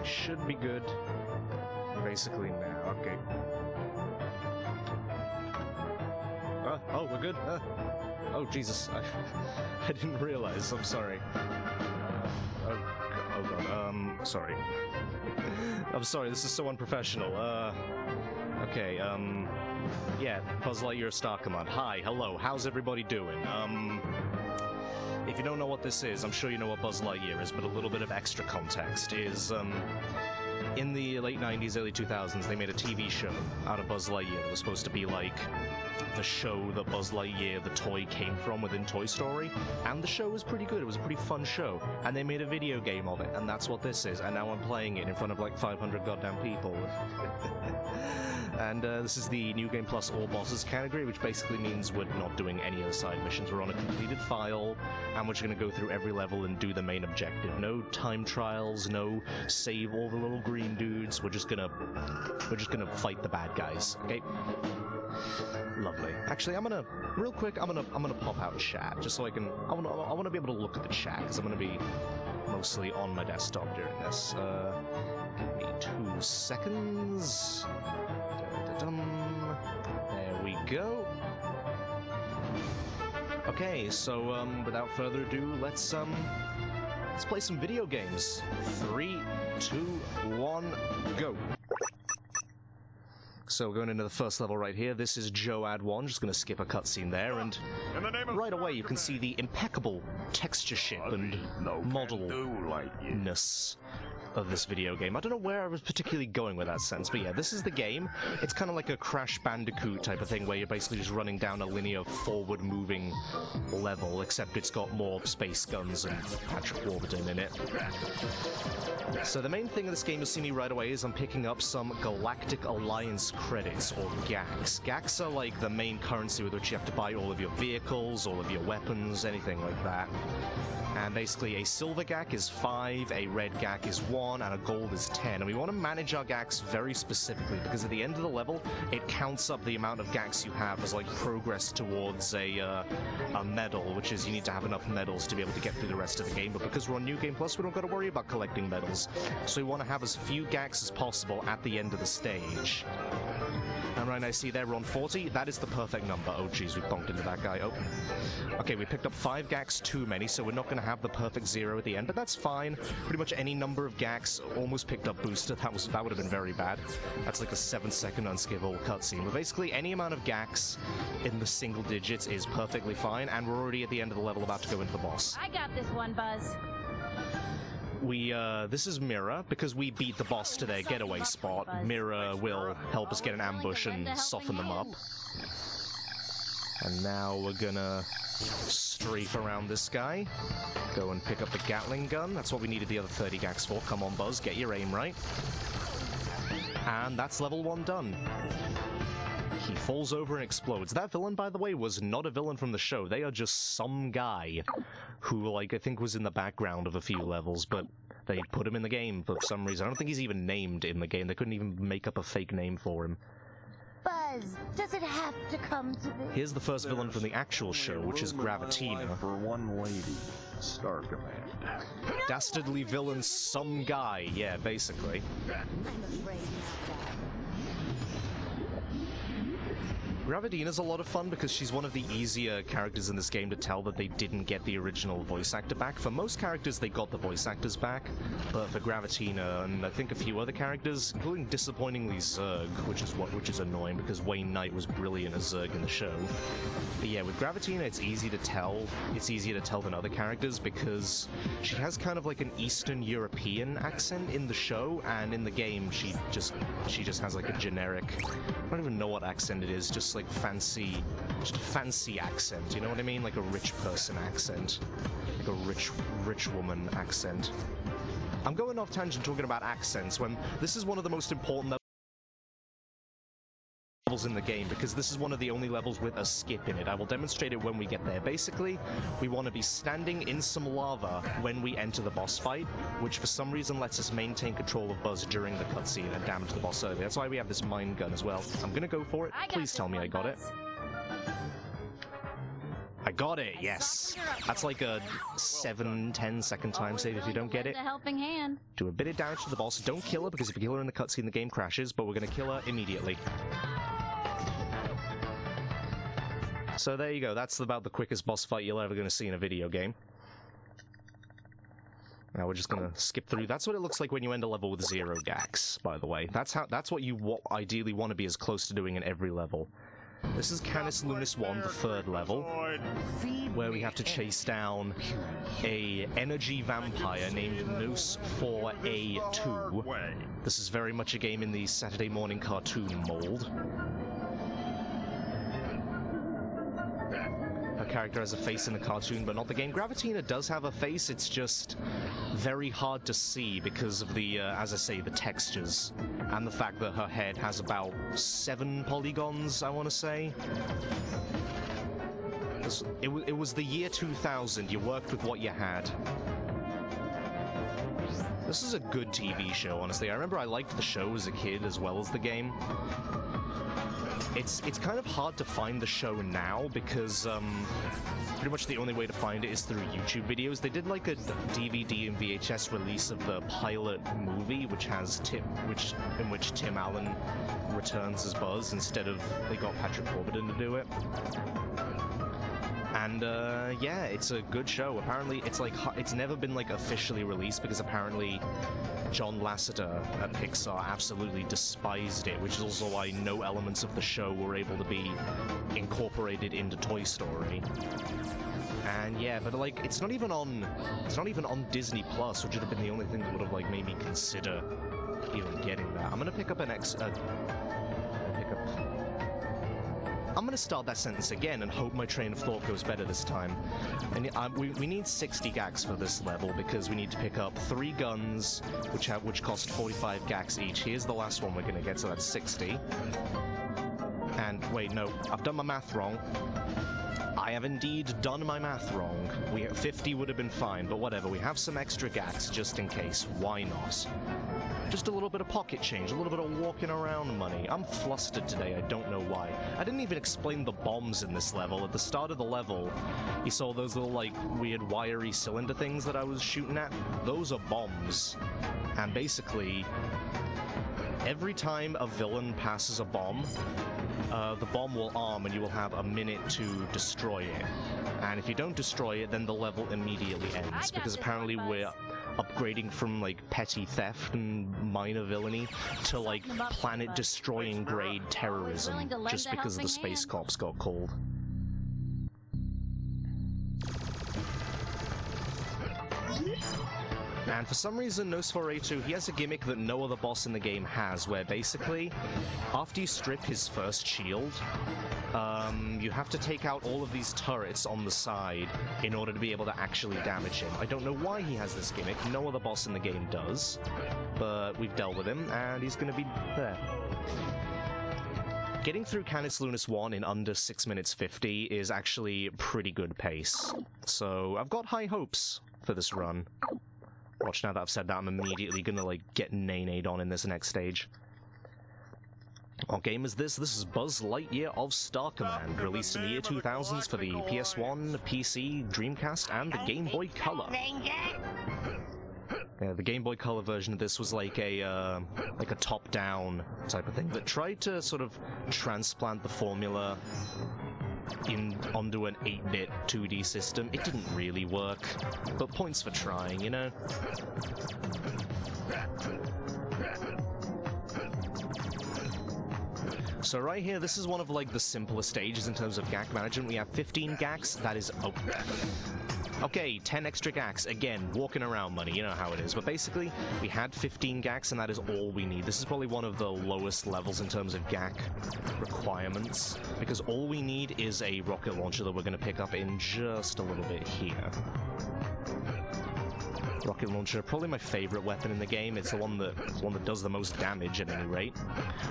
I should be good. Basically now. Okay. Oh, we're good. Oh, Jesus. I didn't realize. I'm sorry. Oh God. Sorry. I'm sorry. This is so unprofessional. Okay. Yeah. Buzz Lightyear Star Command. Hi. Hello. How's everybody doing? If you don't know what this is, I'm sure you know what Buzz Lightyear is, but a little bit of extra context is, in the late 90s, early 2000s, they made a TV show out of Buzz Lightyear that was supposed to be like the show that Buzz Lightyear, the toy, came from within Toy Story, and the show was pretty good. It was a pretty fun show, and they made a video game of it, and that's what this is, and now I'm playing it in front of like 500 goddamn people. And this is the New Game Plus All Bosses category, which basically means we're not doing any other side missions. We're on a completed file, and we're just going to go through every level and do the main objective. No time trials, no save all the little green dudes. We're just gonna fight the bad guys. Okay. Lovely. Actually, real quick, I'm gonna pop out chat just so I wanna be able to look at the chat because I'm gonna be mostly on my desktop during this. Give me 2 seconds. There we go. Okay, so without further ado, let's play some video games. 3, 2, 1, go. So we're going into the first level right here. This is Joad 1. Just going to skip a cutscene there, and right away you can see the impeccable textureship and modelness of this video game. I don't know where I was particularly going with that sense, but yeah, this is the game. It's kind of like a Crash Bandicoot type of thing where you're basically just running down a linear forward-moving level, except it's got more space guns and Patrick Warburton in it. So the main thing in this game you'll see me right away is I'm picking up some Galactic Alliance credits, or GACs. GACs are like the main currency with which you have to buy all of your vehicles, all of your weapons, anything like that. And basically a silver GAC is 5, a red GAC is 1, and a gold is 10. And we want to manage our GACs very specifically, because at the end of the level, it counts up the amount of GACs you have as like progress towards a medal, which is you need to have enough medals to be able to get through the rest of the game. But because we're on New Game Plus, we don't got to worry about collecting medals. So we want to have as few GACs as possible at the end of the stage. And right, I see there we're on 40. That is the perfect number. Oh, geez, we bumped into that guy. Oh. Okay, we picked up 5 GACs too many, so we're not going to have the perfect 0 at the end, but that's fine. Pretty much any number of GACs almost picked up booster. That would have been very bad. That's like a 7-second unskippable cutscene. But basically, any amount of GACs in the single digits is perfectly fine, and we're already at the end of the level about to go into the boss. I got this one, Buzz. This is Mira, because we beat the boss to their getaway spot. Mira will help us get an ambush and soften them up. And now we're gonna strafe around this guy. Go and pick up the Gatling gun. That's what we needed the other 30 GACs for. Come on, Buzz, get your aim right. And that's level 1 done. He falls over and explodes. That villain, by the way, was not a villain from the show. They are just some guy who, like, I think was in the background of a few levels, but they put him in the game for some reason. I don't think he's even named in the game. They couldn't even make up a fake name for him. Buzz, does it have to come to this? Here's the first villain from the actual show, which is Gravatina. For one lady, Star Command. Dastardly villain, some guy. Yeah, basically. Gravidina's a lot of fun because she's one of the easier characters in this game to tell that they didn't get the original voice actor back. For most characters, they got the voice actors back, but for Gravatina and I think a few other characters, including disappointingly Zurg, which is annoying because Wayne Knight was brilliant as Zurg in the show. But yeah, with Gravatina, it's easy to tell. It's easier to tell than other characters because she has kind of like an Eastern European accent in the show, and in the game, she just has like a generic, I don't even know what accent it is, just like fancy accent, you know what I mean? Like a rich person accent. Like a rich woman accent. I'm going off tangent talking about accents when this is one of the most important levels in the game because this is one of the only levels with a skip in it. I will demonstrate it when we get there. Basically, we want to be standing in some lava when we enter the boss fight, which for some reason lets us maintain control of Buzz during the cutscene and damage the boss early. That's why we have this mine gun as well. I'm gonna go for it. Please tell me I got it. I got it, yes. That's like a 7-10 second time save if you don't get it. A helping hand. Do a bit of damage to the boss. Don't kill her, because if you kill her in the cutscene, the game crashes, but we're gonna kill her immediately. So there you go, that's about the quickest boss fight you're ever gonna see in a video game. Now we're just gonna skip through. That's what it looks like when you end a level with 0 gax, by the way. That's what you ideally want to be as close to doing in every level. This is Canis Lunis 1, the 3rd level, where we have to chase down a energy vampire named Nos 4A2. This is very much a game in the Saturday morning cartoon mold. Her character has a face in the cartoon, but not the game. Gravatina does have a face, it's just very hard to see because of the, as I say, the textures. And the fact that her head has about 7 polygons, I want to say. It was the year 2000, you worked with what you had. This is a good TV show, honestly. I remember I liked the show as a kid as well as the game. It's kind of hard to find the show now because pretty much the only way to find it is through YouTube videos. They did like a DVD and VHS release of the pilot movie, which has in which Tim Allen returns as Buzz instead of they got Patrick Warburton to do it. And yeah, it's a good show. Apparently, it's never been like officially released because apparently John Lasseter at Pixar absolutely despised it, which is also why no elements of the show were able to be incorporated into Toy Story. And yeah, but like it's not even on Disney Plus, which would have been the only thing that would have like made me consider even getting that. I'm gonna pick up I'm gonna start that sentence again and hope my train of thought goes better this time. And we need 60 gax for this level because we need to pick up 3 guns, which cost 45 gax each. Here's the last one we're gonna get, so that's 60. And wait, no, I've done my math wrong. I have indeed done my math wrong. 50 would have been fine, but whatever. We have some extra gax just in case. Why not? Just a little bit of pocket change, a little bit of walking around money. I'm flustered today, I don't know why. I didn't even explain the bombs in this level. At the start of the level, you saw those little, like, weird wiry cylinder things that I was shooting at? Those are bombs. And basically, every time a villain passes a bomb, the bomb will arm and you will have a minute to destroy it. And if you don't destroy it, then the level immediately ends, because apparently we're upgrading from like petty theft and minor villainy to like planet-destroying grade terrorism just because the space cops got called. And for some reason, Nos 4A2, he has a gimmick that no other boss in the game has, where basically, after you strip his first shield, you have to take out all of these turrets on the side in order to be able to actually damage him. I don't know why he has this gimmick, no other boss in the game does, but we've dealt with him, and he's gonna be there. Getting through Canis Lunis 1 in under 6 minutes 50 is actually pretty good pace, so I've got high hopes for this run. Watch, now that I've said that, I'm immediately gonna, like, get nay-nayed on in this next stage. What game is this? This is Buzz Lightyear of Star Command, released in the year 2000s for the PS1, PC, Dreamcast, and the Game Boy Color. Yeah, the Game Boy Color version of this was like a top-down type of thing that tried to sort of transplant the formula onto an 8-bit 2D system. It didn't really work, but points for trying, you know? So right here, this is one of like the simplest stages in terms of gack management. We have 15 gax, that is... Oh. Okay, 10 extra gax, again, walking around money, you know how it is. But basically, we had 15 gax, and that is all we need. This is probably one of the lowest levels in terms of gack requirements, because all we need is a rocket launcher that we're going to pick up in just a little bit here. Rocket launcher, probably my favorite weapon in the game. It's the one that does the most damage at any rate.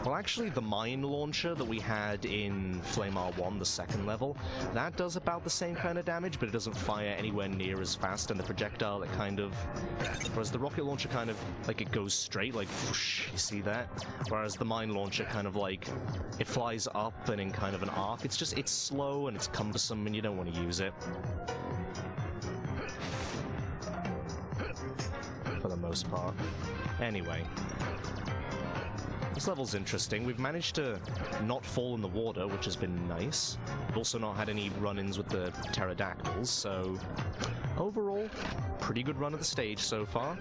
Well, actually, the mine launcher that we had in Flame R1, the second level, that does about the same kind of damage, but it doesn't fire anywhere near as fast, and the projectile, it kind of... Whereas the rocket launcher kind of, like, it goes straight, like, whoosh, you see that? Whereas the mine launcher kind of, like, it flies up and in kind of an arc. It's just, it's slow and it's cumbersome and you don't want to use it. For the most part. Anyway. This level's interesting. We've managed to not fall in the water, which has been nice. We've also not had any run-ins with the pterodactyls, so... Overall, pretty good run of the stage so far.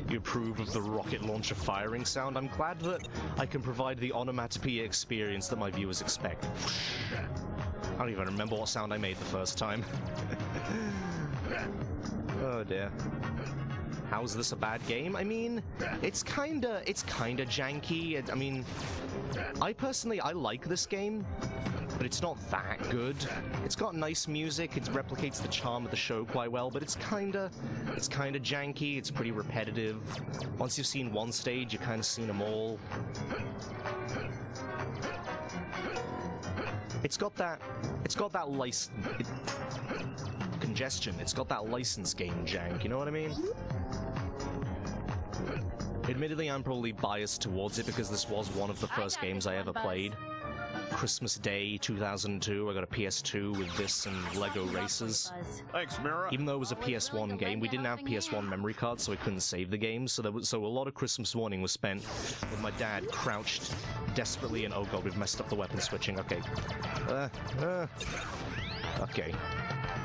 You approve of the rocket launcher firing sound? I'm glad that I can provide the onomatopoeia experience that my viewers expect. I don't even remember what sound I made the first time. Oh dear. How's this a bad game? I mean, it's kinda janky. I mean, I personally like this game, but it's not that good. It's got nice music, it replicates the charm of the show quite well, but it's kinda janky, it's pretty repetitive. Once you've seen one stage, you've kinda seen them all. It's got that congestion, it's got that license game jank, you know what I mean? Admittedly, I'm probably biased towards it because this was one of the first games I ever played. Christmas Day 2002, I got a PS2 with this and Lego Racers. Thanks, Mira. Even though it was a PS1 game, we didn't have PS1 memory cards, so I couldn't save the game. So a lot of Christmas morning was spent with my dad crouched desperately and oh god, we've messed up the weapon switching. Okay. Okay.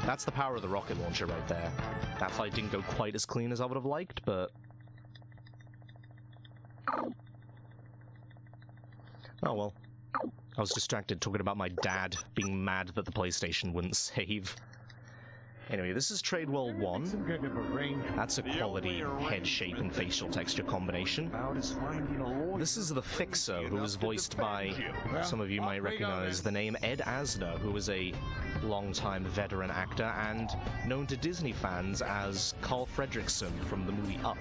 That's the power of the rocket launcher right there. That fight didn't go quite as clean as I would have liked, but... Oh well. I was distracted talking about my dad being mad that the PlayStation wouldn't save. Anyway, this is Trade World 1. That's a quality head shape and facial texture combination. This is the Fixer, who was voiced by, some of you might recognize the name Ed Asner, who was a long-time veteran actor and known to Disney fans as Carl Fredricksen from the movie Up,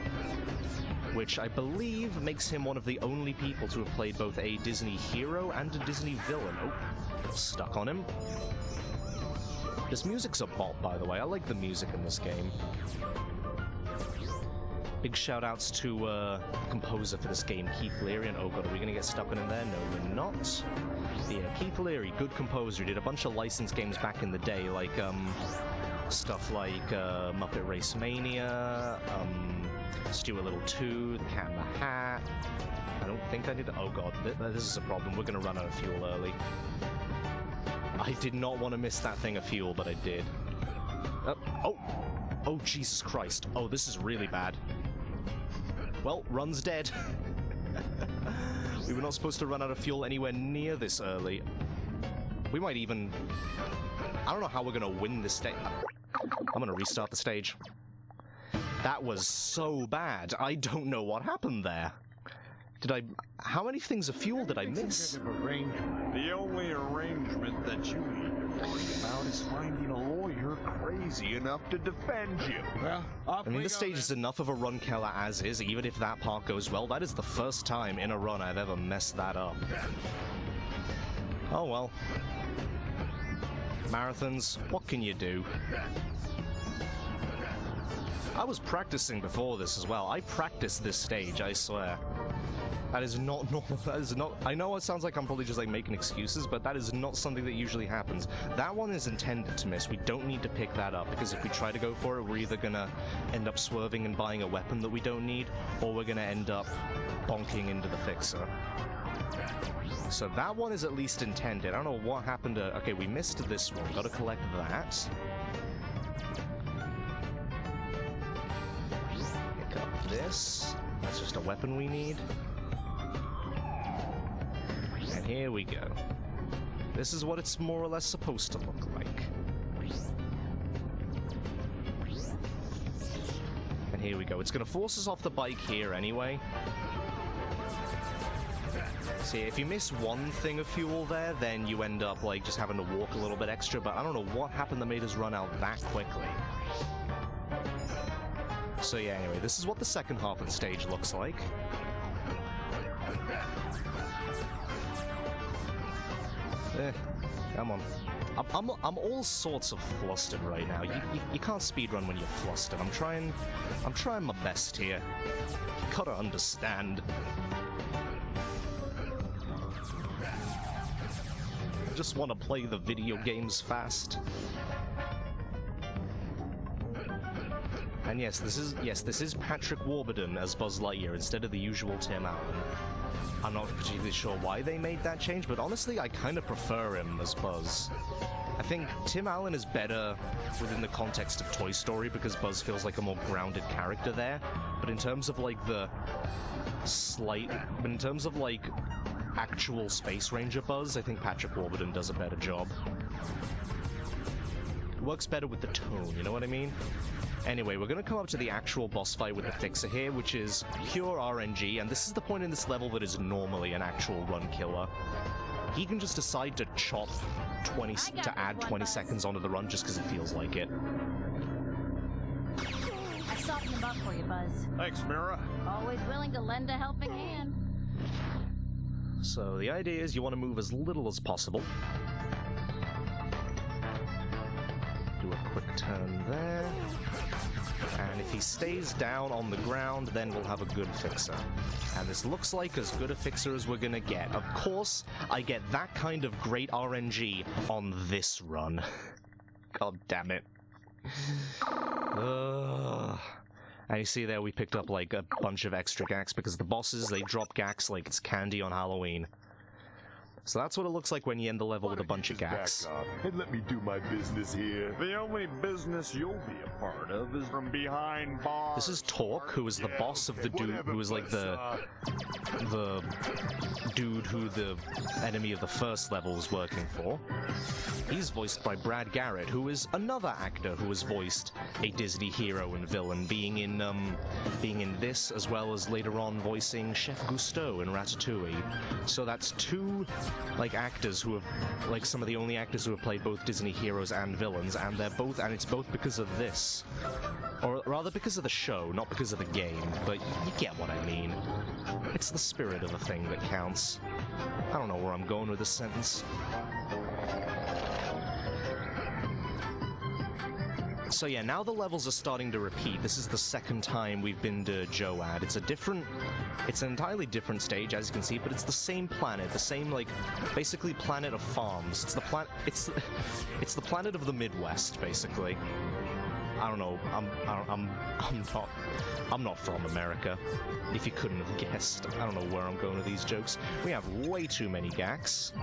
which I believe makes him one of the only people to have played both a Disney hero and a Disney villain. Oh, stuck on him. This music's a bop, by the way. I like the music in this game. Big shout-outs to the composer for this game, Keith Leary, and oh god, are we gonna get stuck in there? No, we're not. But yeah, Keith Leary, good composer. He did a bunch of licensed games back in the day, like, stuff like Muppet Race Mania, Stuart Little 2, The Cat in the Hat. I don't think I did... Oh god, this is a problem. We're gonna run out of fuel early. I did not want to miss that thing of fuel, but I did. Oh, Jesus Christ. Oh, this is really bad. Well, run's dead. We were not supposed to run out of fuel anywhere near this early. We might even... I don't know how we're gonna win this stage. I'm gonna restart the stage. That was so bad. I don't know what happened there. How many things of fuel did I miss? The only arrangement that you need to worry about is finding a lawyer crazy enough to defend you. Well, I mean, this stage is enough of a run killer as is, even if that part goes well. That is the first time in a run I've ever messed that up. Oh well. Marathons, what can you do? I was practicing before this as well. I practiced this stage, I swear. That is not normal. That is not... I know it sounds like I'm probably just like making excuses, but that is not something that usually happens. That one is intended to miss. We don't need to pick that up, because if we try to go for it, we're either gonna end up swerving and buying a weapon that we don't need, or we're gonna end up bonking into the Fixer. So that one is at least intended. I don't know what happened to... Okay, we missed this one. Gotta collect that. Pick up this. That's just a weapon we need. And here we go. This is what it's more or less supposed to look like. And here we go. It's going to force us off the bike here anyway. See, if you miss one thing of fuel there, then you end up, like, just having to walk a little bit extra, but I don't know what happened that made us run out that quickly. So yeah, anyway, this is what the second half of the stage looks like. Come on. I'm all sorts of flustered right now. You can't speedrun when you're flustered. I'm trying my best here. Gotta understand. I just want to play the video games fast. And yes, this is Patrick Warburton as Buzz Lightyear instead of the usual Tim Allen. I'm not particularly sure why they made that change, but honestly, I kind of prefer him as Buzz. I think Tim Allen is better within the context of Toy Story because Buzz feels like a more grounded character there. But in terms of like actual Space Ranger Buzz, I think Patrick Warburton does a better job. Works better with the tone, you know what I mean? Anyway, we're going to come up to the actual boss fight with the Fixer here, which is pure RNG, and this is the point in this level that is normally an actual run killer. He can just decide to add 20 seconds onto the run just because it feels like it. I softened him up for you, Buzz. Thanks, Mira. Always willing to lend a helping hand. So the idea is you want to move as little as possible. Do a quick turn there. And if he stays down on the ground, then we'll have a good Fixer. And this looks like as good a Fixer as we're gonna get. Of course, I get that kind of great RNG on this run. God damn it. And you see there we picked up like a bunch of extra gax because the bosses, they drop gax like it's candy on Halloween. So that's what it looks like when you end the level with a bunch of gax. And let me do my business here. The only business you'll be a part of is from behind bars. This is Torque, who is the boss of the dude who is like the dude who the enemy of the first level is working for. He's voiced by Brad Garrett, who is another actor who has voiced a Disney hero and villain, being in this as well as later on voicing Chef Gusteau in Ratatouille. So that's two like actors who have like some of the only actors who have played both Disney heroes and villains, and it's both because of this, or rather because of the show, not because of the game. But you get what I mean. It's the spirit of the thing that counts. I don't know where I'm going with this sentence. So yeah, now the levels are starting to repeat. This is the second time we've been to Joad. It's an entirely different stage, as you can see, but it's the same planet, the same, like, basically planet of farms. It's the planet of the Midwest, basically. I don't know. I'm not from America, if you couldn't have guessed. I don't know where I'm going with these jokes. We have way too many gax.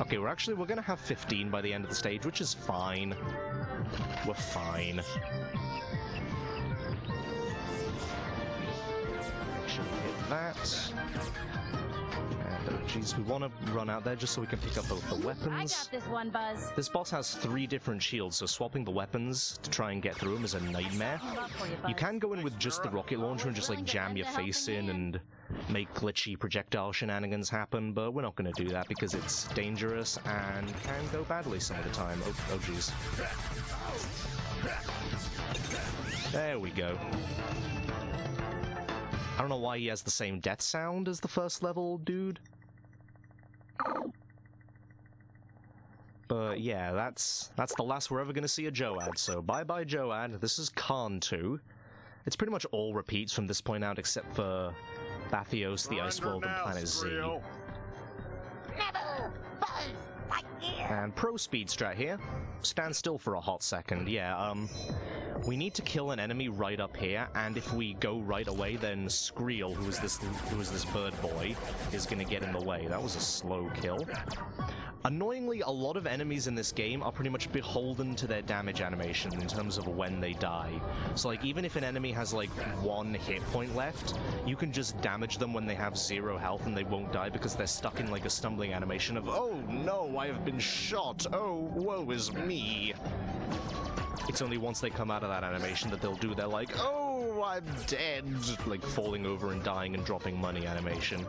Okay, we're gonna have 15 by the end of the stage, which is fine. We're fine. Make sure we hit that. And, geez, we want to run out there just so we can pick up both the weapons. I got this one, Buzz. This boss has 3 different shields, so swapping the weapons to try and get through them is a nightmare. You can go in with just the rocket launcher and just like jam your face in and make glitchy projectile shenanigans happen, but we're not going to do that because it's dangerous and can go badly some of the time. Oh jeez. There we go. I don't know why he has the same death sound as the first level dude. But yeah, that's the last we're ever going to see of Joad, so bye-bye Joad. This is Khan 2. It's pretty much all repeats from this point out except for Bathios, the Ice World, and Planet Z. Never, Buzz Lightyear. And pro speed strat here. Stand still for a hot second. Yeah, we need to kill an enemy right up here, and if we go right away, then Skreel, who is this bird boy, is gonna get in the way. That was a slow kill. Annoyingly, a lot of enemies in this game are pretty much beholden to their damage animation in terms of when they die. So, like, even if an enemy has, like, 1 hit point left, you can just damage them when they have 0 health and they won't die because they're stuck in, like, a stumbling animation of, oh no, I have been shot, oh, woe is me. It's only once they come out of that animation that they'll do, they're like, oh, no, I'm dead. Like falling over and dying and dropping money animation.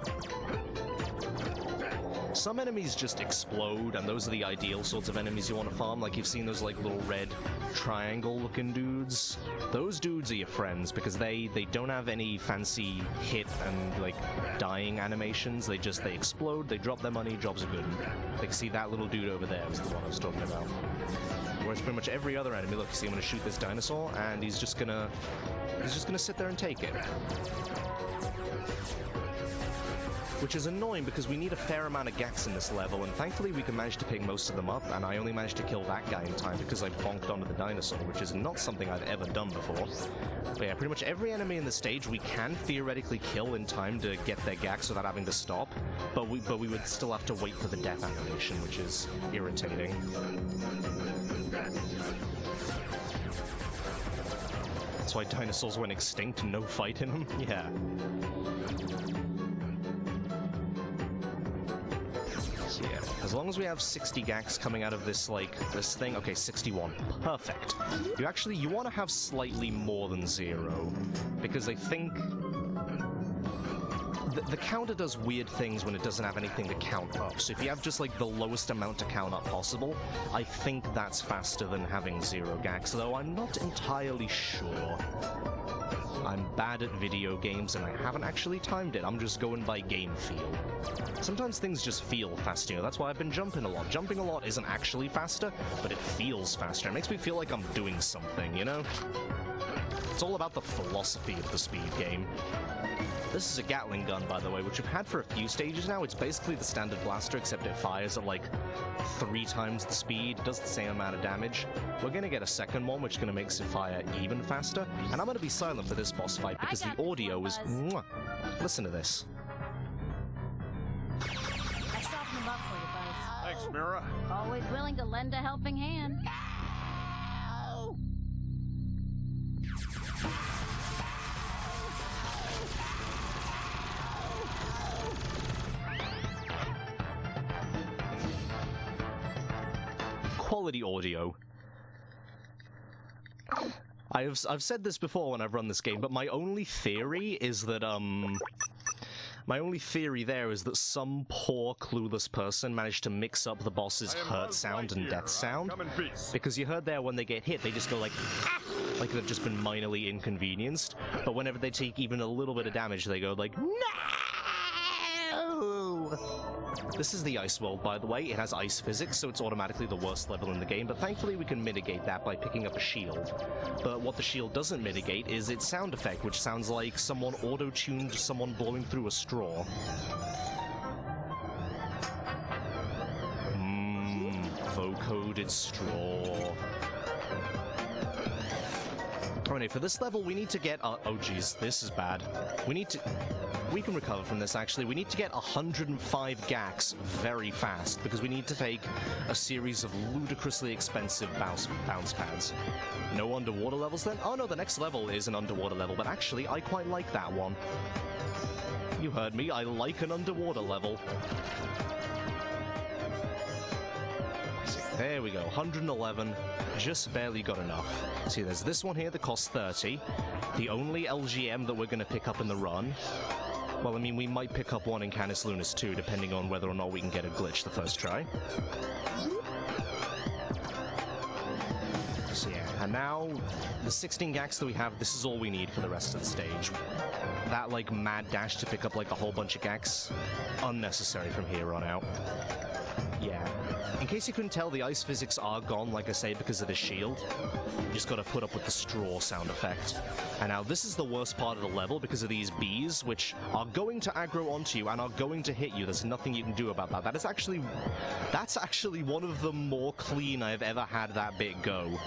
Some enemies just explode, and those are the ideal sorts of enemies you want to farm. Like, you've seen those, like, little red triangle-looking dudes. Those dudes are your friends, because they don't have any fancy hit and, like, dying animations. They explode, they drop their money, jobs are good. Like, see, that little dude over there was the one I was talking about. Whereas pretty much every other enemy, look, you see, I'm gonna shoot this dinosaur, and he's just gonna sit there and take it. Which is annoying because we need a fair amount of gax in this level, and thankfully we can manage to pick most of them up, and I only managed to kill that guy in time because I bonked onto the dinosaur, which is not something I've ever done before. But yeah, pretty much every enemy in the stage we can theoretically kill in time to get their gax without having to stop, but we would still have to wait for the death animation, which is irritating. That's why dinosaurs went extinct and no fight in them? Yeah. Yeah, as long as we have 60 gax coming out of this, like, this thing. Okay, 61. Perfect. You want to have slightly more than 0, because I think the counter does weird things when it doesn't have anything to count up. So if you have just, like, the lowest amount to count up possible, I think that's faster than having 0 gax, though I'm not entirely sure. I'm bad at video games, and I haven't actually timed it. I'm just going by game feel. Sometimes things just feel faster. That's why I've been jumping a lot. Jumping a lot isn't actually faster, but it feels faster. It makes me feel like I'm doing something, you know? It's all about the philosophy of the speed game. This is a Gatling gun, by the way, which I've had for a few stages now. It's basically the standard blaster, except it fires at, like, 3 times the speed, does the same amount of damage. We're gonna get a second one, which is gonna make it fire even faster. And I'm gonna be silent for this boss fight, because the audio is... Mwah. Listen to this. I softened him up for you, Buzz. Thanks, Mira. Always willing to lend a helping hand. Quality audio. I've said this before when I've run this game, but my only theory is that some poor clueless person managed to mix up the boss's hurt sound and death sound, because you heard there when they get hit they just go like ah! Like they've just been minorly inconvenienced, but whenever they take even a little bit of damage they go like no! This is the ice world, by the way. It has ice physics, so it's automatically the worst level in the game, but thankfully we can mitigate that by picking up a shield. But what the shield doesn't mitigate is its sound effect, which sounds like someone auto-tuned someone blowing through a straw. Vocoded straw. Alright, for this level we need to get... oh jeez, this is bad. We can recover from this, actually. We need to get 105 gax very fast, because we need to take a series of ludicrously expensive bounce pads. No underwater levels, then? Oh no, the next level is an underwater level, but actually, I quite like that one. You heard me, I like an underwater level. There we go, 111, just barely got enough. See, there's this one here that costs 30, the only LGM that we're going to pick up in the run. Well, I mean, we might pick up one in Canis Lunis too, depending on whether or not we can get a glitch the first try. So yeah, and now, the 16 gax that we have, this is all we need for the rest of the stage. That, like, mad dash to pick up, like, a whole bunch of gax, unnecessary from here on out. Yeah. In case you couldn't tell, the ice physics are gone, like I say, because of the shield. You just gotta put up with the straw sound effect. And now this is the worst part of the level because of these bees, which are going to aggro onto you and are going to hit you. There's nothing you can do about that. That's actually one of the more clean I've ever had that bit go.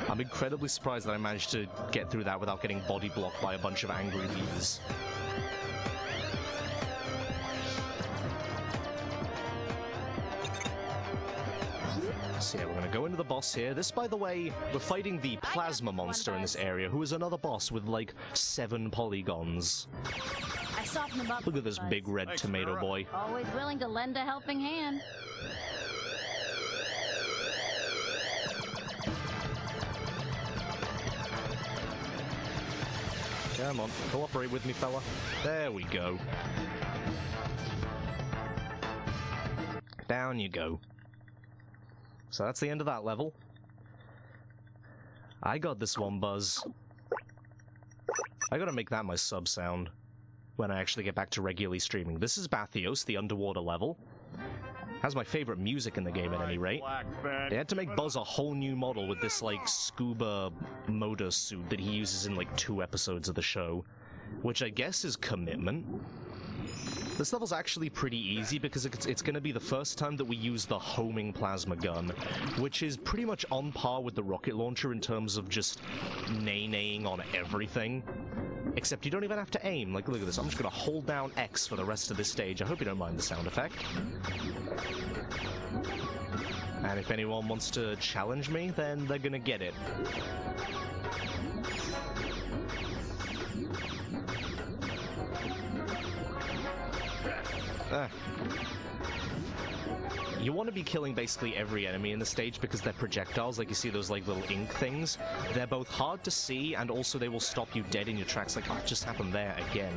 I'm incredibly surprised that I managed to get through that without getting body blocked by a bunch of angry bees. So yeah, we're gonna go into the boss here. This, by the way, we're fighting the plasma monster in this area, who is another boss with, like, 7 polygons. I softened him up. Look at this big red tomato boy. Always willing to lend a helping hand. Come on, cooperate with me, fella. There we go. Down you go. So that's the end of that level. I got this one, Buzz. I gotta make that my sub sound when I actually get back to regularly streaming. This is Bathios, the underwater level. Has my favorite music in the game at any rate. They had to make Buzz a whole new model with this, like, scuba motor suit that he uses in, like, 2 episodes of the show. Which I guess is commitment. This level's actually pretty easy because it's going to be the first time that we use the homing plasma gun, which is pretty much on par with the rocket launcher in terms of just nay-naying on everything. Except you don't even have to aim. Like, look at this. I'm just going to hold down X for the rest of this stage. I hope you don't mind the sound effect. And if anyone wants to challenge me, then they're going to get it. You want to be killing basically every enemy in the stage because they're projectiles, like you see those like little ink things. They're both hard to see and also they will stop you dead in your tracks, like, oh, it just happened there again.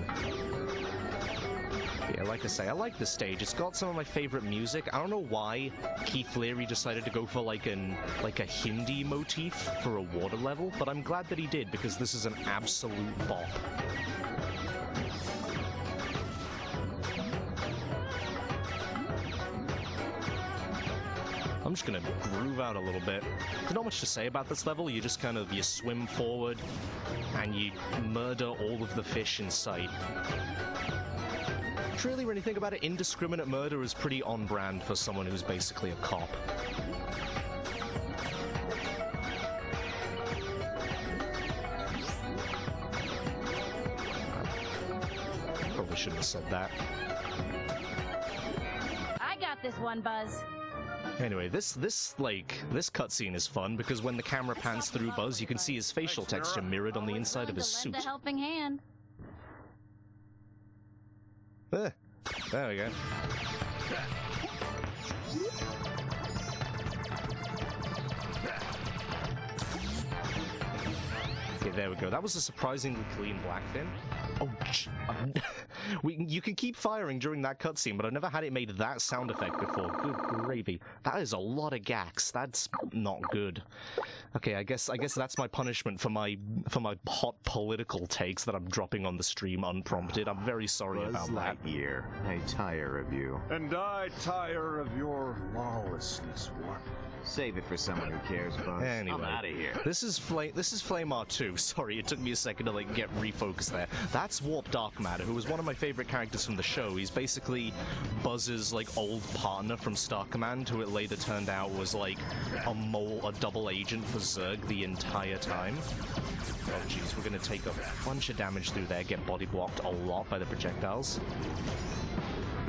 Yeah, like I say, I like this stage. It's got some of my favorite music. I don't know why Keith Leary decided to go for like a Hindi motif for a water level, but I'm glad that he did because this is an absolute bop. I'm just gonna groove out a little bit. There's not much to say about this level. You just you swim forward and you murder all of the fish in sight. Truly, when you think about it, indiscriminate murder is pretty on brand for someone who's basically a cop. Probably shouldn't have said that. I got this one, Buzz. Anyway, this cutscene is fun because when the camera pans through Buzz, you can see his facial texture mirrored on the inside of his suit. Lend a helping hand. There we go. Okay, there we go. That was a surprisingly clean blackfin. Oh, you can keep firing during that cutscene, but I've never had it made that sound effect before. Good gravy. That is a lot of gax. That's not good. Okay, I guess that's my punishment for my hot political takes that I'm dropping on the stream unprompted. I'm very sorry about that. Lightyear, I tire of you. And I tire of your lawlessness, one. Save it for someone who cares, Buzz. Anyway, I'm out of here. This is Flame R2. Sorry, it took me a second to get refocused there. That's Warp Dark Matter, who was one of my favorite characters from the show. He's basically Buzz's old partner from Star Command, who it later turned out was a double agent for Zurg the entire time. Oh jeez, we're gonna take a bunch of damage through there, get body blocked a lot by the projectiles.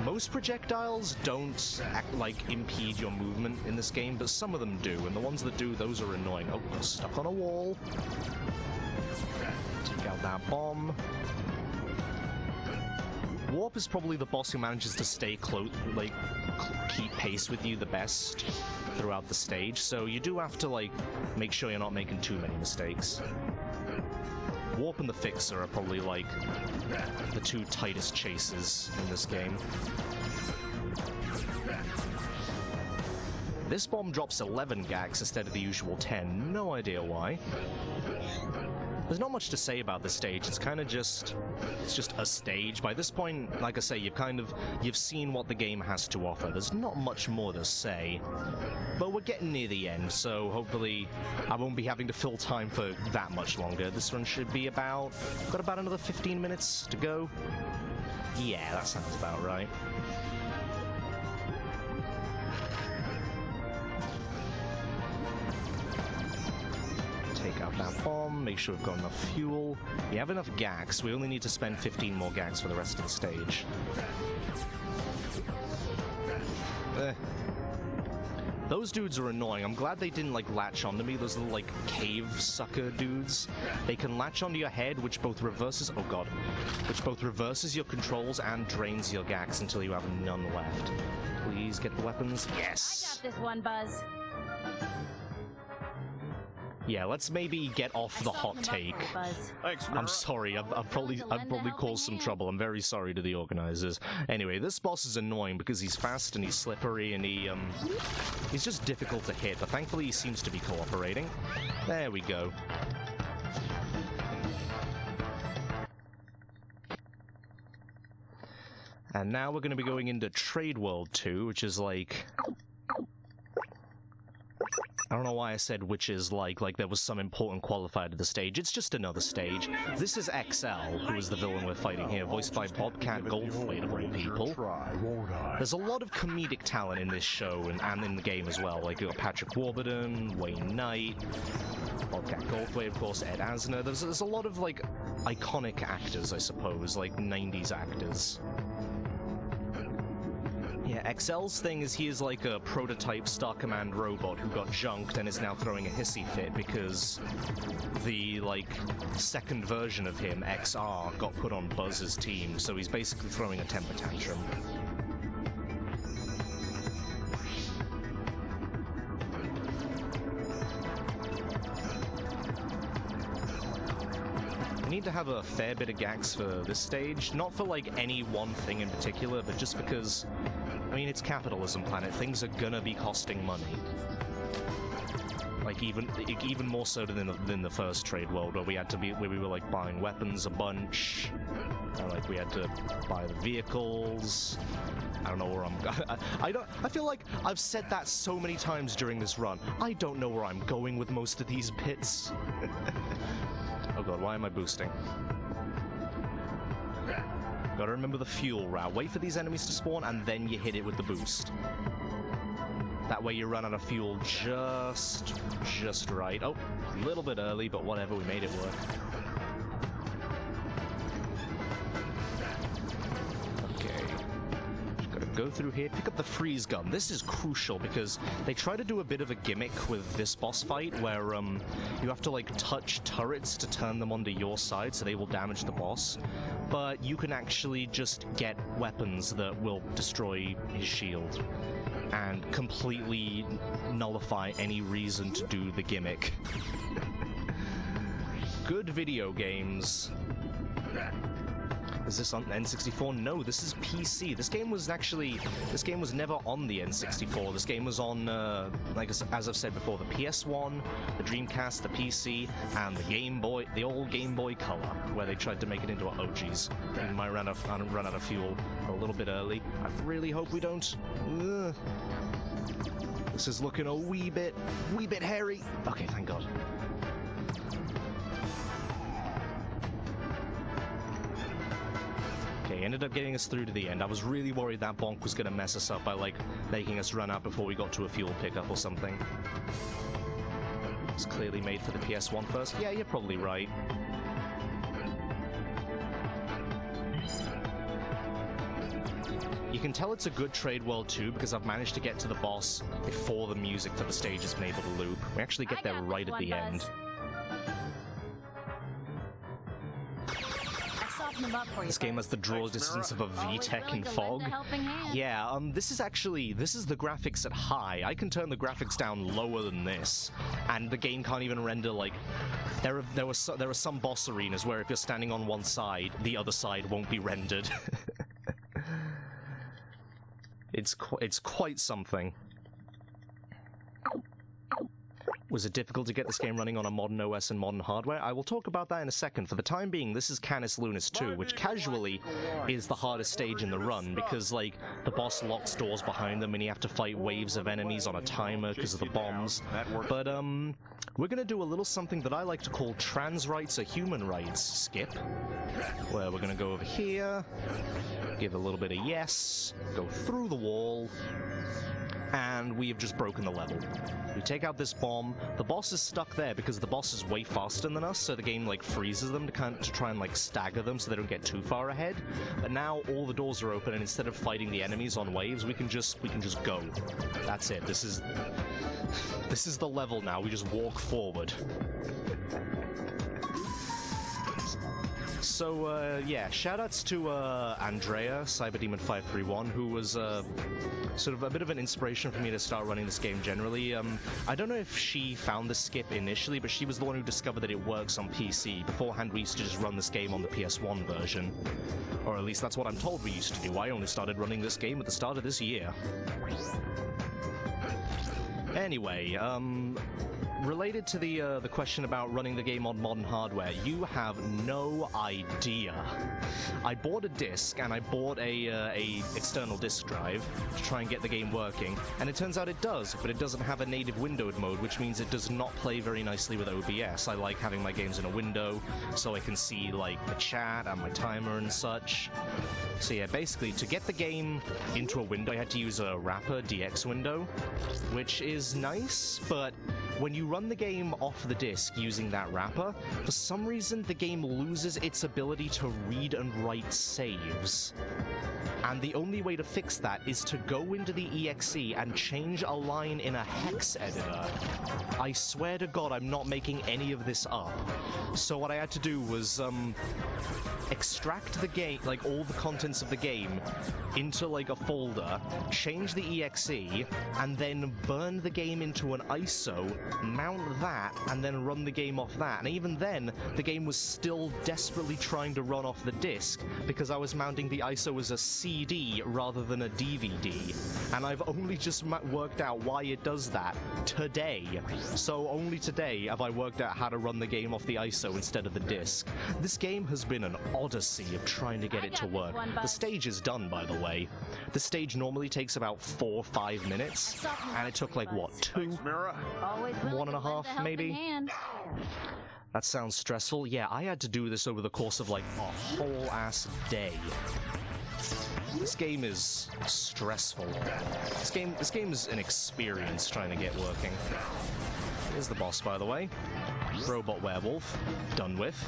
Most projectiles don't impede your movement in this game, but some of them do, and the ones that do, those are annoying. Oh, we're stuck on a wall. Take out that bomb. Warp is probably the boss who manages to stay close, keep pace with you the best throughout the stage, so you do have to, make sure you're not making too many mistakes. Warp and the Fixer are probably, the 2 tightest chases in this game. This bomb drops 11 gags instead of the usual 10. No idea why. There's not much to say about this stage. It's just a stage. By this point, like I say, you've seen what the game has to offer. There's not much more to say. But we're getting near the end, so hopefully I won't be having to fill time for that much longer. This run should be got about another 15 minutes to go. Yeah, that sounds about right. Take out that bomb, make sure we've got enough fuel. We have enough gags, we only need to spend 15 more gags for the rest of the stage. Those dudes are annoying. I'm glad they didn't latch onto me. Those little cave sucker dudes. They can latch onto your head, which both reverses your controls and drains your gags until you have none left. Please get the weapons. Yes. I got this one, Buzz. Yeah, let's maybe get off the hot take. Thanks, I'm sorry, I've probably caused some trouble. I'm very sorry to the organizers. Anyway, this boss is annoying because he's fast and he's slippery and he's just difficult to hit, but thankfully he seems to be cooperating. There we go. And now we're going to be going into Trade World 2, which is like... I don't know why I said which is like there was some important qualifier to the stage. It's just another stage. This is XL, who is the villain we're fighting here, voiced by Bobcat Goldthwait of all people. There's a lot of comedic talent in this show and in the game as well. Like, you got Patrick Warburton, Wayne Knight, Bobcat Goldthwait, of course, Ed Asner. There's a lot of, like, iconic actors, I suppose, like 90s actors. Yeah, XL's thing is he is like a prototype Star Command robot who got junked and is now throwing a hissy fit because the, like, second version of him, XR, got put on Buzz's team, so he's basically throwing a temper tantrum. I need to have a fair bit of gags for this stage, not for, like, any one thing in particular, but just because... I mean, it's capitalism planet. Things are gonna be costing money. Like even more so than the first Trade World, where we were like buying weapons a bunch, and like we had to buy the vehicles. I don't know where I feel like I've said that so many times during this run. I don't know where I'm going with most of these bits. Oh god, why am I boosting? Gotta remember the fuel route. Wait for these enemies to spawn, and then you hit it with the boost. That way you run out of fuel just right. Oh, a little bit early, but whatever, we made it work. Okay. Just gotta go through here, pick up the freeze gun. This is crucial because they try to do a bit of a gimmick with this boss fight where you have to like touch turrets to turn them onto your side so they will damage the boss. But you can actually just get weapons that will destroy his shield and completely nullify any reason to do the gimmick. Good video games. Is this on N64? No, this is PC. This game was never on the N64. This game was on, like as I've said before, the PS1, the Dreamcast, the PC, and the Game Boy, the old Game Boy Color, where they tried to make it into a... Oh, jeez. We might run out of fuel a little bit early. I really hope we don't. Ugh. This is looking a wee bit hairy. Okay, thank God. Okay, ended up getting us through to the end. I was really worried that bonk was gonna mess us up by, like, making us run out before we got to a fuel pickup or something. It's clearly made for the PS1 first. Yeah, you're probably right. You can tell it's a good Trade World 2 because I've managed to get to the boss before the music for the stage has been able to loop. We actually get there right at the end. This game has the draw distance of a VTech in Fog. Yeah, this is the graphics at high. I can turn the graphics down lower than this, and the game can't even render, like... There are some boss arenas where if you're standing on one side, the other side won't be rendered. It's quite something. Was it difficult to get this game running on a modern OS and modern hardware? I will talk about that in a second. For the time being, this is Canis Lunis 2, which casually is the hardest stage in the run, because, like, the boss locks doors behind them and you have to fight waves of enemies on a timer because of the bombs. But, we're gonna do a little something that I like to call trans rights or human rights skip, where we're gonna go over here, give a little bit of yes, go through the wall, and we have just broken the level. We take out this bomb. The boss is stuck there because the boss is way faster than us, so the game like freezes them to try and like stagger them so they don't get too far ahead. But now all the doors are open, and instead of fighting the enemies on waves, we can just go. That's it. This is the level now. We just walk forward. So, yeah, shoutouts to Andrea, Cyberdemon531, who was sort of a bit of an inspiration for me to start running this game generally. I don't know if she found the skip initially, but she was the one who discovered that it works on PC. Beforehand, we used to just run this game on the PS1 version. Or at least that's what I'm told we used to do. I only started running this game at the start of this year. Anyway, related to the question about running the game on modern hardware, you have no idea. I bought a disc and I bought a external disk drive to try and get the game working, and it turns out it does, but it doesn't have a native windowed mode, which means it does not play very nicely with OBS. I like having my games in a window so I can see like the chat and my timer and such. So yeah, basically to get the game into a window, I had to use a wrapper DX window, which is nice, but when you run the game off the disc using that wrapper, for some reason the game loses its ability to read and write saves. And the only way to fix that is to go into the EXE and change a line in a hex editor. I swear to God, I'm not making any of this up. So what I had to do was extract the game, like all the contents of the game, into like a folder, change the EXE, and then burn the game into an ISO, mount that, and then run the game off that. And even then, the game was still desperately trying to run off the disc because I was mounting the ISO as a CD rather than a DVD. And I've only just worked out why it does that today. So only today have I worked out how to run the game off the ISO instead of the disc. This game has been an odyssey of trying to get it to work. The stage is done, by the way. The stage normally takes about 4 or 5 minutes, and it took like, what, 2? 1.5, maybe? That sounds stressful. Yeah, I had to do this over the course of like a whole ass day. This game is stressful. This game is an experience trying to get working. Here's the boss, by the way. Robot werewolf. Done with.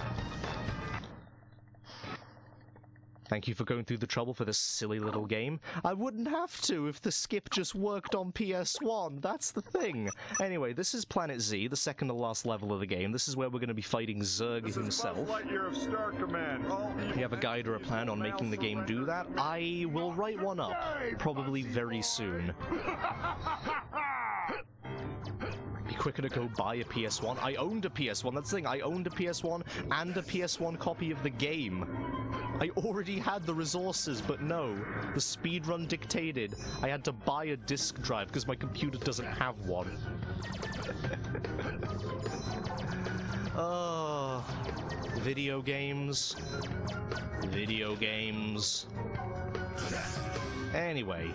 Thank you for going through the trouble for this silly little game. I wouldn't have to if the skip just worked on PS1, that's the thing. Anyway, this is Planet Z, the second to last level of the game. This is where we're going to be fighting Zurg himself. Lightyear of Star Command. You have a guide or a plan on making the game do that? I will write one up, probably very soon. Be quicker to go buy a PS1. I owned a PS1, that's the thing, I owned a PS1and a PS1 copy of the game. I already had the resources, but no, the speedrun dictated I had to buy a disk drive because my computer doesn't have one. Video games. Video games. Anyway.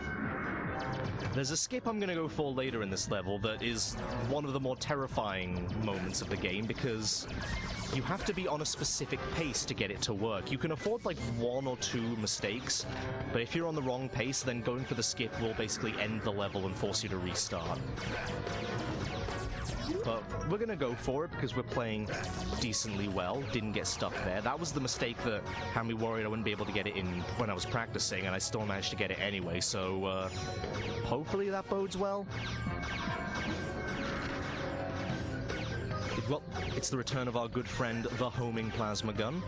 There's a skip I'm going to go for later in this level that is one of the more terrifying moments of the game because you have to be on a specific pace to get it to work. You can afford like 1 or 2 mistakes, but if you're on the wrong pace, then going for the skip will basically end the level and force you to restart. But we're going to go for it because we're playing decently well. Didn't get stuck there. That was the mistake that had me worried I wouldn't be able to get it in when I was practicing, and I still managed to get it anyway, so hopefully that bodes well. Well, it's the return of our good friend, the homing plasma gun.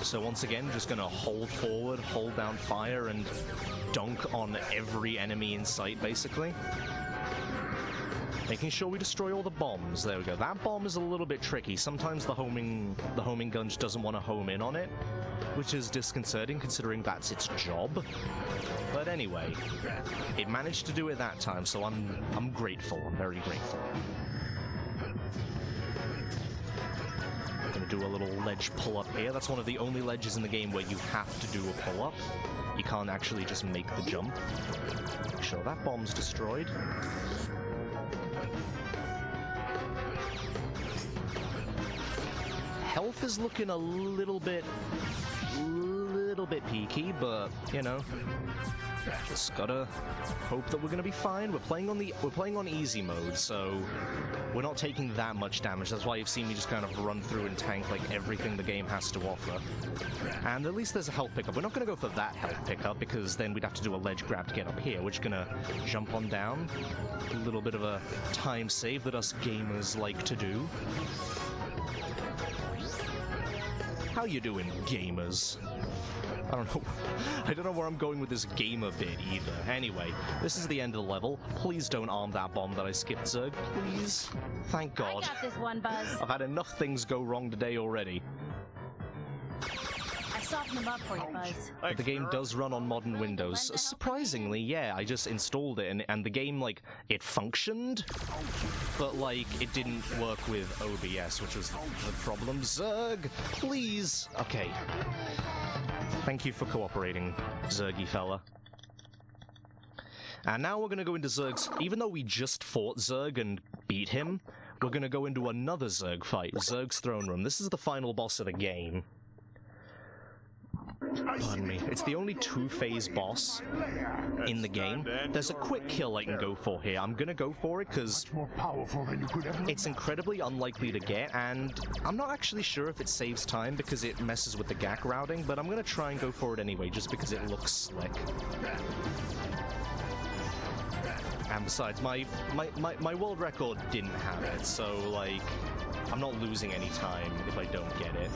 So once again, just gonna hold forward, hold down fire, and dunk on every enemy in sight, basically. Making sure we destroy all the bombs. There we go. That bomb is a little bit tricky. Sometimes the homing gun just doesn't want to home in on it, which is disconcerting considering that's its job. But anyway, it managed to do it that time, so I'm grateful. I'm very grateful. I'm gonna do a little ledge pull-up here. That's one of the only ledges in the game where you have to do a pull-up. You can't actually just make the jump. Make sure that bomb's destroyed. Health is looking a little bit peaky, but you know, just gotta hope that we're gonna be fine. We're playing on easy mode, so we're not taking that much damage. That's why you've seen me just kind of run through and tank like everything the game has to offer. And at least there's a health pickup. We're not gonna go for that health pickup because then we'd have to do a ledge grab to get up here. We're just gonna jump on down. A little bit of a time save that us gamers like to do. How you doing, gamers? I don't know. I don't know where I'm going with this gamer bit either. Anyway, this is the end of the level. Please don't arm that bomb that I skipped, Zerg. Please. Thank God. I got this one, Buzz. I've had enough things go wrong today already. I softened them up for you, Buzz. But the game does run on modern Windows. Surprisingly, yeah, I just installed it and the game, like, it functioned, but, like, it didn't work with OBS, which was the problem. Zerg, please! Okay. Thank you for cooperating, Zergy fella. And now we're gonna go into Zerg's... Even though we just fought Zerg and beat him, we're gonna go into another Zerg fight, Zerg's Throne Room. This is the final boss of the game. Pardon me. It's the only two-phase boss in the game. There's a quick kill I can go for here. I'm gonna go for it because it's incredibly unlikely to get, and I'm not actually sure if it saves time because it messes with the GAC routing, but I'm gonna try and go for it anyway just because it looks slick. And besides, my world record didn't have it, so, like, I'm not losing any time if I don't get it.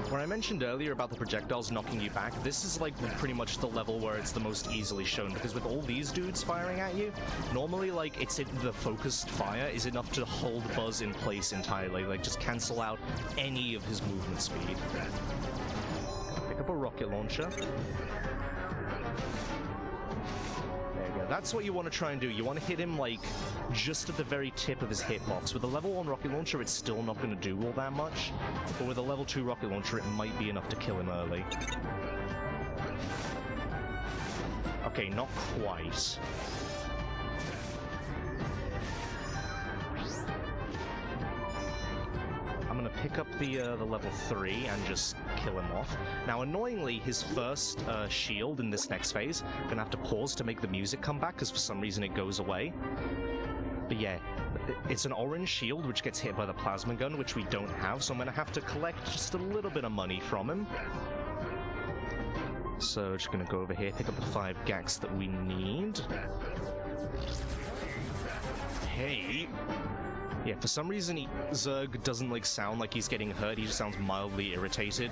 When I mentioned earlier about the projectiles knocking you back, this is like pretty much the level where it's the most easily shown, because with all these dudes firing at you, normally like the focused fire is enough to hold Buzz in place entirely, like just cancel out any of his movement speed. Pick up a rocket launcher. That's what you want to try and do. You want to hit him, like, just at the very tip of his hitbox. With a level 1 rocket launcher, it's still not going to do all that much. But with a level 2 rocket launcher, it might be enough to kill him early. Okay, not quite. I'm going to pick up the level 3 and just kill him off. Now, annoyingly, his first shield in this next phase, I'm going to have to pause to make the music come back, because for some reason it goes away. But yeah, it's an orange shield which gets hit by the plasma gun, which we don't have, so I'm going to have to collect just a little bit of money from him. So, just going to go over here, pick up the 5 GACs that we need. Hey! Yeah, for some reason, Zerg doesn't, like, sound like he's getting hurt, he just sounds mildly irritated.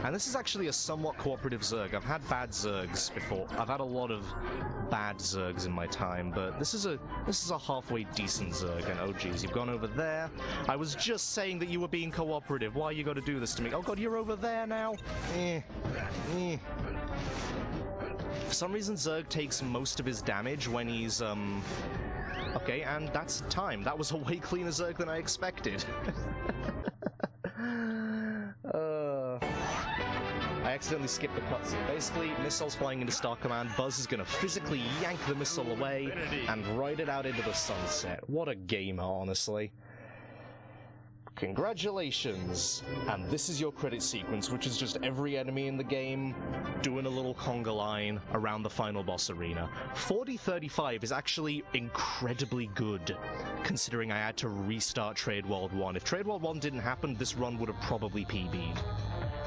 And this is actually a somewhat cooperative Zerg. I've had bad Zergs before. I've had a lot of bad Zergs in my time, but this is a halfway decent Zerg, and oh geez, you've gone over there. I was just saying that you were being cooperative. Why you gotta do this to me? Oh god, you're over there now? For some reason, Zerg takes most of his damage when he's, okay, and that's time. That was a way cleaner Zerg than I expected. I accidentally skipped the cutscene. Basically, missiles flying into Star Command, Buzz is gonna physically yank the missile away and ride it out into the sunset. What a gamer, honestly. Congratulations! And this is your credit sequence, which is just every enemy in the game doing a little conga line around the final boss arena. 40-35 is actually incredibly good, considering I had to restart Trade World 1. If Trade World 1 didn't happen, this run would have probably PB'd.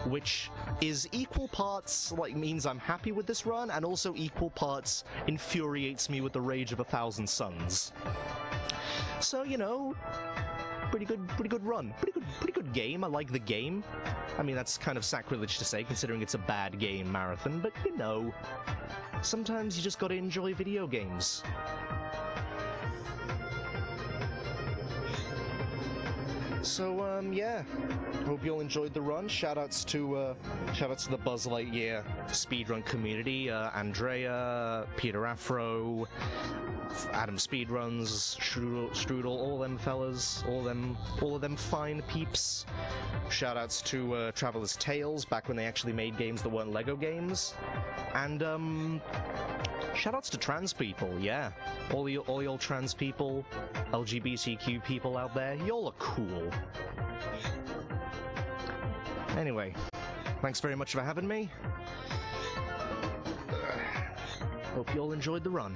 Which is equal parts, like, means I'm happy with this run, and also equal parts infuriates me with the rage of 1,000 suns. So, you know, pretty good run. Pretty good game. I like the game. I mean, that's kind of sacrilege to say, considering it's a bad game marathon, but you know, sometimes you just gotta enjoy video games. So, yeah, hope you all enjoyed the run. Shoutouts to the Buzz Lightyear speedrun community, Andrea, Peter Afro, Adam Speedruns, Strudel, all them fellas, all of them fine peeps. Shoutouts to Traveler's Tales, back when they actually made games that weren't Lego games. And, shoutouts to trans people, yeah. All y'all trans people, LGBTQ people out there, y'all are cool. Anyway, thanks very much for having me. Hope you all enjoyed the run.